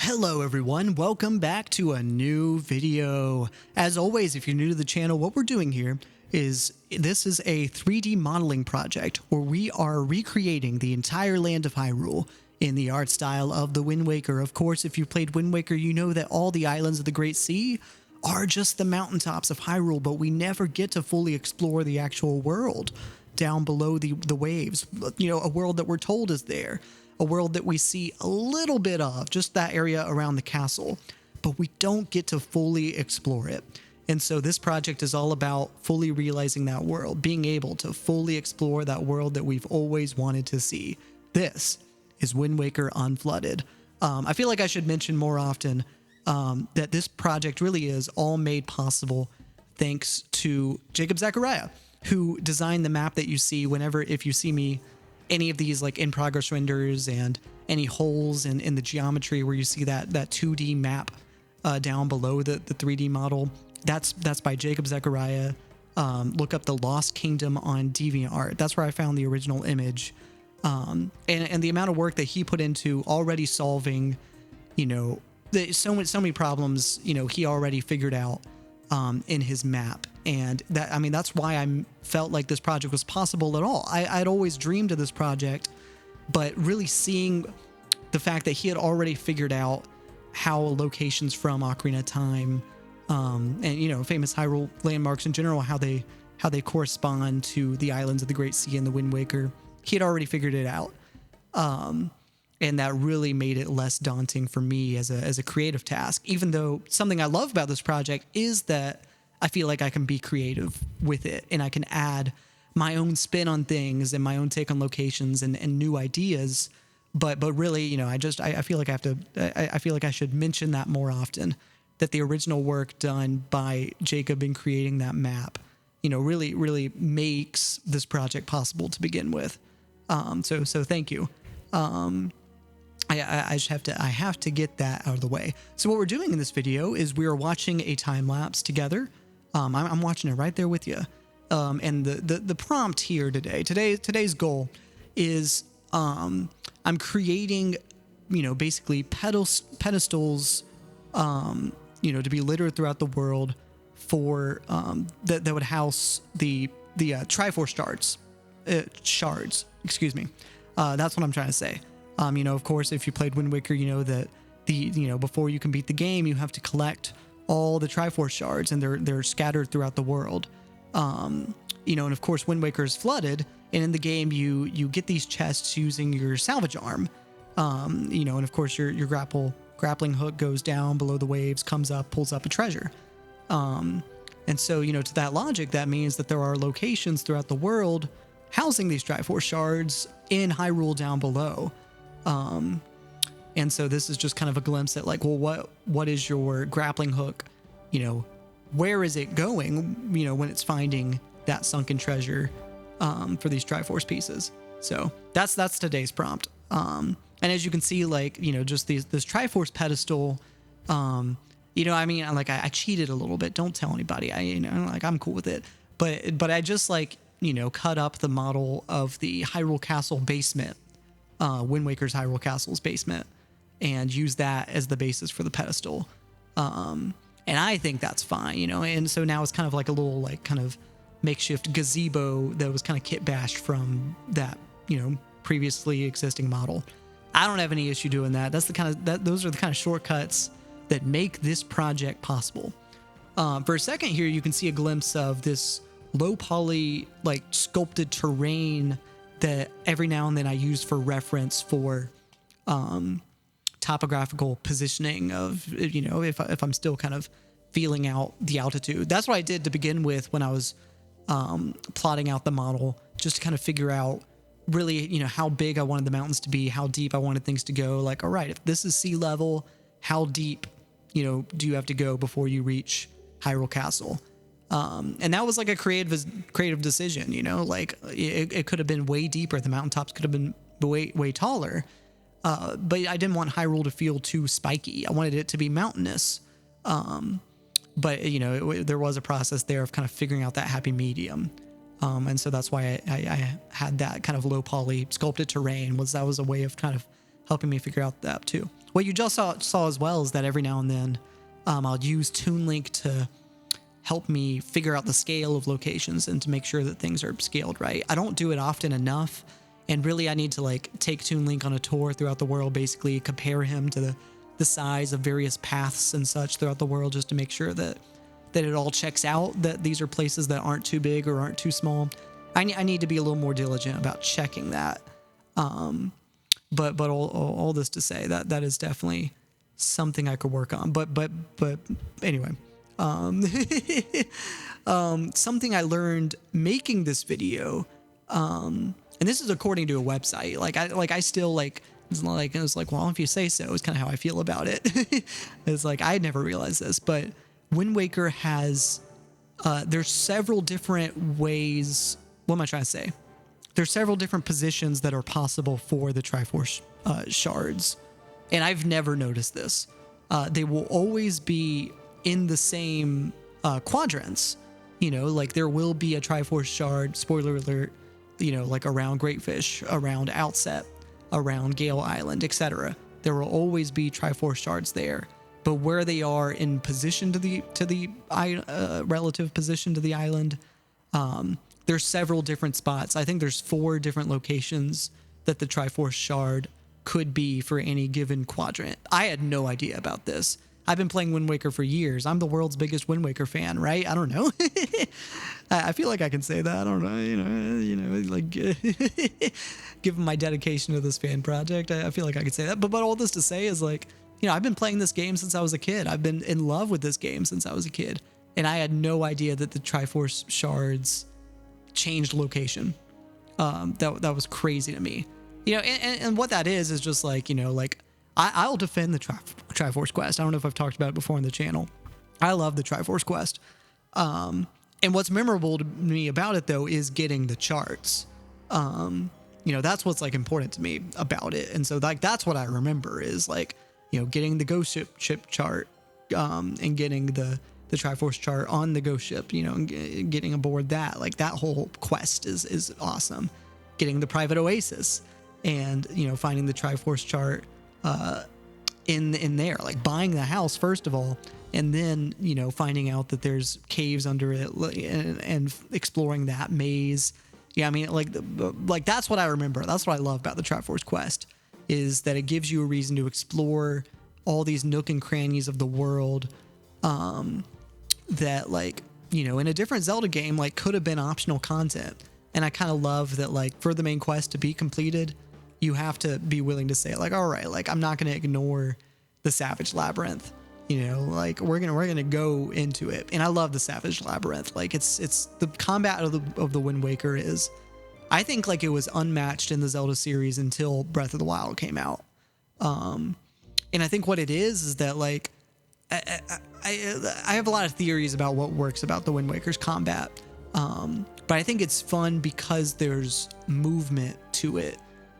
Hello everyone, welcome back to a new video. As always, if you're new to the channel, what we're doing here is this is a 3D modeling project where we are recreating the entire land of Hyrule in the art style of the Wind Waker. Of course, if you've played Wind Waker, you know that all the islands of the Great Sea are just the mountaintops of Hyrule, but we never get to fully explore the actual world down below the waves. You know, a world that we're told is there. A world that we see a little bit of, just that area around the castle, but we don't get to fully explore it. And so this project is all about fully realizing that world, being able to fully explore that world that we've always wanted to see. This is Wind Waker Unflooded. I feel like I should mention more often that this project really is all made possible thanks to MrJmZack, who designed the map that you see if you see me any of these like in progress renders and any holes in the geometry where you see that 2D map down below the 3D model, that's by MrJmZack. Look up the Lost Kingdom on DeviantArt. That's where I found the original image. And the amount of work that he put into already solving, you know, so many problems, you know, he already figured out in his map. And that, I mean, that's why I felt like this project was possible at all. I'd always dreamed of this project, but really seeing the fact that he had already figured out how locations from Ocarina of Time, and, you know, famous Hyrule landmarks in general, how they correspond to the islands of the Great Sea and the Wind Waker, he had already figured it out. And that really made it less daunting for me as a creative task, even though something I love about this project is that I feel like I can be creative with it and I can add my own spin on things and my own take on locations and new ideas. But really, you know, I feel like I feel like I should mention that more often, that the original work done by Jacob in creating that map, you know, really makes this project possible to begin with. So thank you. I have to get that out of the way. So what we're doing in this video is we are watching a time lapse together. I'm watching it right there with you. And the prompt here today's goal is I'm creating, you know, basically pedestals, you know, to be littered throughout the world for that would house the Triforce Shards. Excuse me. That's what I'm trying to say. You know, of course, if you played Wind Waker, you know that before you can beat the game, you have to collect all the Triforce Shards, and they're scattered throughout the world. You know, and of course, Wind Waker is flooded, and in the game, you get these chests using your salvage arm. You know, and of course, your grappling hook goes down below the waves, comes up, pulls up a treasure. And so, you know, to that logic, that means that there are locations throughout the world housing these Triforce Shards in Hyrule down below. And so this is just kind of a glimpse at like, well, what is your grappling hook? You know, where is it going, you know, when it's finding that sunken treasure, for these Triforce pieces? So that's today's prompt. And as you can see, like, you know, just this Triforce pedestal, you know, I mean, like I cheated a little bit. Don't tell anybody. I'm cool with it. But I just like, you know, cut up the model of the Hyrule Castle basement, Wind Waker's Hyrule Castle's basement, and use that as the basis for the pedestal. And I think that's fine, you know, and so now it's kind of like a little like kind of makeshift gazebo that was kind of kit bashed from that, you know, previously existing model. I don't have any issue doing that. Those are the kind of shortcuts that make this project possible. For a second here, you can see a glimpse of this low poly, like sculpted terrain that every now and then I use for reference for topographical positioning of, you know, if I'm still kind of feeling out the altitude. That's what I did to begin with when I was plotting out the model, just to kind of figure out really, you know, how big I wanted the mountains to be, how deep I wanted things to go. Like, all right, if this is sea level, how deep, you know, do you have to go before you reach Hyrule Castle? And that was like a creative decision, you know, like it could have been way deeper. The mountaintops could have been way taller. But I didn't want Hyrule to feel too spiky. I wanted it to be mountainous. But you know, there was a process there of kind of figuring out that happy medium. And so that's why I had that kind of low poly sculpted terrain. That was a way of kind of helping me figure out that too. What you just saw as well is that every now and then I'll use ToonLink to help me figure out the scale of locations and to make sure that things are scaled right. I don't do it often enough, and really I need to like take ToonLink on a tour throughout the world, basically compare him to the size of various paths and such throughout the world, just to make sure that it all checks out, that these are places that aren't too big or aren't too small. I need to be a little more diligent about checking that. But all this to say that is definitely something I could work on. But anyway, something I learned making this video, and this is according to a website. I still like, it was like, well, if you say so, is kind of how I feel about it. It's like, I had never realized this, but Wind Waker has, there's several different ways. What am I trying to say? There's several different positions that are possible for the Triforce Shards. And I've never noticed this. They will always be in the same quadrants. You know, like there will be a Triforce Shard, spoiler alert, you know, like around Greatfish, around Outset, around Gale Island, etc. There will always be Triforce Shards there. But where they are in position to the relative position to the island, there's several different spots. I think there's 4 different locations that the Triforce Shard could be for any given quadrant. I had no idea about this. I've been playing Wind Waker for years. I'm the world's biggest Wind Waker fan, right? I don't know. I feel like I can say that. I don't know. You know, like given my dedication to this fan project, I feel like I could say that. But all this to say is like, you know, I've been playing this game since I was a kid. I've been in love with this game since I was a kid. And I had no idea that the Triforce Shards changed location. That was crazy to me. You know, and what that is just like, you know, like I'll defend the Triforce Quest. I don't know if I've talked about it before on the channel. I love the Triforce Quest. And what's memorable to me about it though is getting the charts. You know, that's what's like important to me about it. And so like that's what I remember is like, you know, getting the ghost ship chart, and getting the Triforce chart on the ghost ship, you know, and getting aboard that. Like that whole quest is awesome. Getting the private oasis and, you know, finding the Triforce chart in there, like buying the house first of all, and then, you know, finding out that there's caves under it and exploring that maze. Yeah, I mean, like that's what I remember. That's what I love about the Triforce Quest, is that it gives you a reason to explore all these nook and crannies of the world, that like, you know, in a different Zelda game, like could have been optional content. And I kind of love that, like, for the main quest to be completed, you have to be willing to say like, all right, like I'm not going to ignore the Savage Labyrinth, you know, like we're going to go into it. And I love the Savage Labyrinth. Like it's the combat of the Wind Waker is, I think like it was unmatched in the Zelda series until Breath of the Wild came out. And I think what it is that like, I have a lot of theories about what works about the Wind Waker's combat. But I think it's fun because there's movement to it.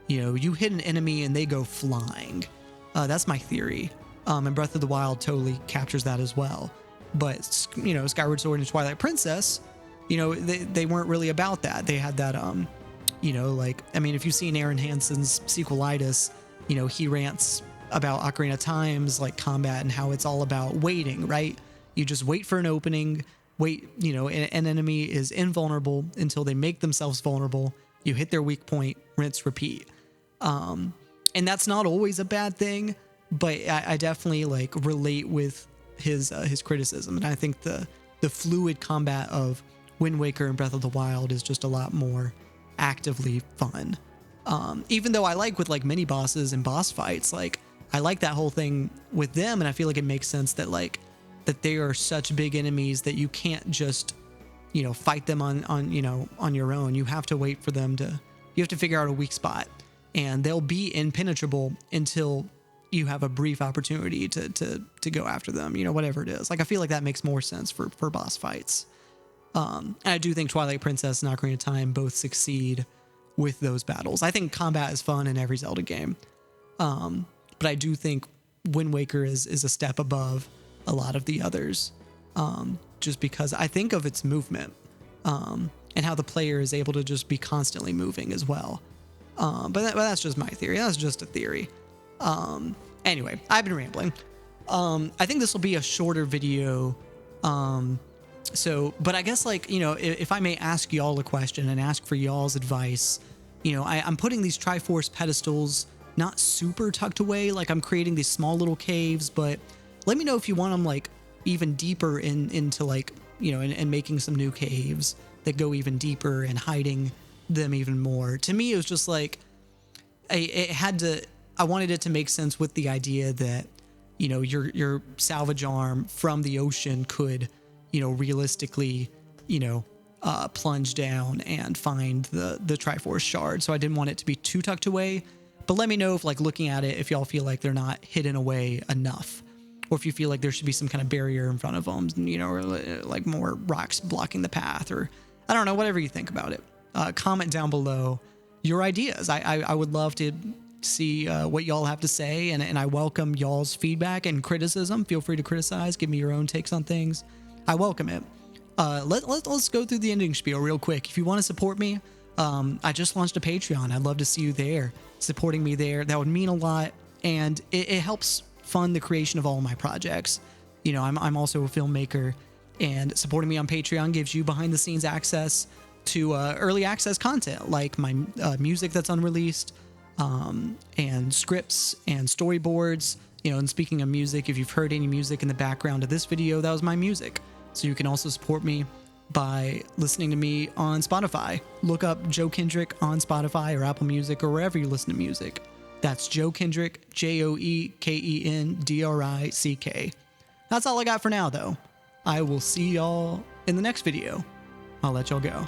You know, you hit an enemy and they go flying. That's my theory. And Breath of the Wild totally captures that as well. But, you know, Skyward Sword and Twilight Princess, you know, they weren't really about that. They had that, you know, like, I mean, if you've seen Aaron Hansen's Sequelitis, you know, he rants about Ocarina of Time's like combat and how it's all about waiting, right? You just wait for an opening, wait, you know, an enemy is invulnerable until they make themselves vulnerable. You hit their weak point, rinse, repeat. And that's not always a bad thing, but I definitely like relate with his criticism. And I think the fluid combat of Wind Waker and Breath of the Wild is just a lot more actively fun. Even though I like with like mini bosses and boss fights, like I like that whole thing with them. And I feel like it makes sense that like, that they are such big enemies that you can't just, you know, fight them on, you know, on your own. You have to wait for them you have to figure out a weak spot, and they'll be impenetrable until you have a brief opportunity to go after them, you know, whatever it is. Like, I feel like that makes more sense for boss fights. And I do think Twilight Princess and Ocarina of Time both succeed with those battles. I think combat is fun in every Zelda game. But I do think Wind Waker is a step above a lot of the others, just because I think of its movement, and how the player is able to just be constantly moving as well. But that's just my theory. That's just a theory. Anyway, I've been rambling. I think this will be a shorter video. But I guess, like, you know, if I may ask y'all a question and ask for y'all's advice, you know, I'm putting these Triforce pedestals not super tucked away. Like, I'm creating these small little caves, but let me know if you want them like even deeper into like, you know, and making some new caves that go even deeper and hiding them even more. To me, it was just like, I wanted it to make sense with the idea that, you know, your salvage arm from the ocean could, you know, realistically, you know, plunge down and find the Triforce Shard. So I didn't want it to be too tucked away. But let me know if, like, looking at it, if y'all feel like they're not hidden away enough, or if you feel like there should be some kind of barrier in front of them, you know, or like more rocks blocking the path, or I don't know, whatever you think about it. Comment down below your ideas. I would love to see what y'all have to say, and I welcome y'all's feedback and criticism. Feel free to criticize, give me your own takes on things. I welcome it. Let's go through the ending spiel real quick. If you want to support me, I just launched a Patreon. I'd love to see you there, supporting me there. That would mean a lot, and it helps fund the creation of all my projects. You know, I'm also a filmmaker, and supporting me on Patreon gives you behind the scenes access to early access content, like my music that's unreleased, and scripts and storyboards. You know, and speaking of music, if you've heard any music in the background of this video, that was my music. So you can also support me by listening to me on Spotify. Look up Joe Kendrick on Spotify or Apple Music or wherever you listen to music. That's Joe Kendrick, JoeKendrick. That's all I got for now, though. I will see y'all in the next video. I'll let y'all go.